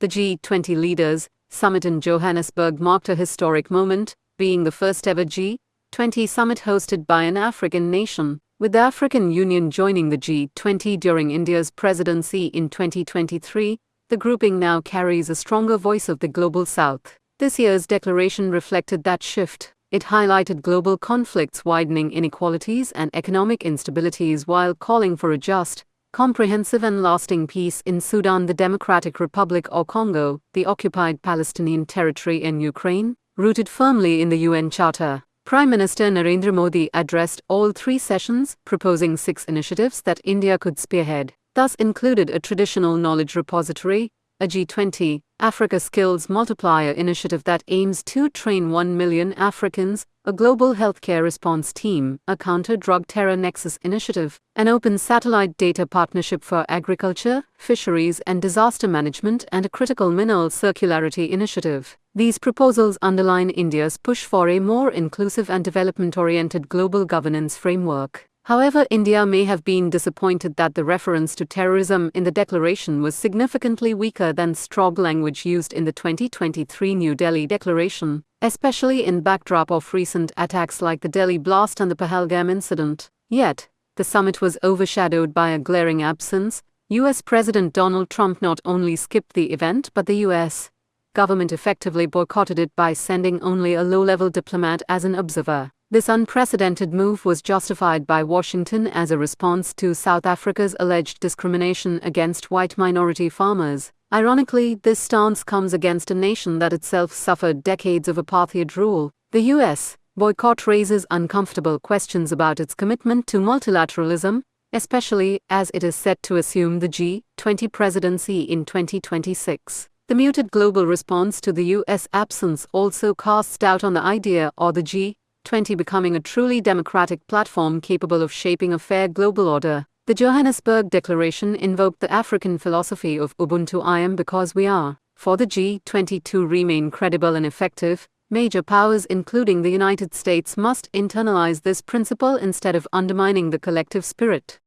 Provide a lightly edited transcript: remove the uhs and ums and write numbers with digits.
The G20 Leaders Summit in Johannesburg marked a historic moment, being the first ever G20 summit hosted by an African nation, with the African Union joining the G20 during India's presidency in 2023. The grouping now carries a stronger voice of the Global South. This year's declaration reflected that shift. It highlighted global conflicts, widening inequalities, and economic instabilities while calling for a just, comprehensive and lasting peace in Sudan, the Democratic Republic of Congo, the occupied Palestinian territory in Ukraine, rooted firmly in the UN Charter. Prime Minister Narendra Modi addressed all three sessions, proposing 6 initiatives that India could spearhead. Thus included a traditional knowledge repository, a G20 Africa Skills Multiplier initiative that aims to train 1 million Africans, a global healthcare response team, a counter-drug terror nexus initiative, an open satellite data partnership for agriculture, fisheries and disaster management, and a critical mineral circularity initiative. These proposals underline India's push for a more inclusive and development-oriented global governance framework. However, India may have been disappointed that the reference to terrorism in the declaration was significantly weaker than strong language used in the 2023 New Delhi Declaration, especially in backdrop of recent attacks like the Delhi blast and the Pahalgam incident. Yet, the summit was overshadowed by a glaring absence. US President Donald Trump not only skipped the event, but the US government effectively boycotted it by sending only a low-level diplomat as an observer. This unprecedented move was justified by Washington as a response to South Africa's alleged discrimination against white minority farmers. Ironically, this stance comes against a nation that itself suffered decades of apartheid rule. The US boycott raises uncomfortable questions about its commitment to multilateralism, especially as it is set to assume the G20 presidency in 2026. The muted global response to the US absence also casts doubt on the idea of the G20 becoming a truly democratic platform capable of shaping a fair global order. The Johannesburg Declaration invoked the African philosophy of Ubuntu, I am because we are. For the G20 to remain credible and effective, major powers including the United States must internalize this principle instead of undermining the collective spirit.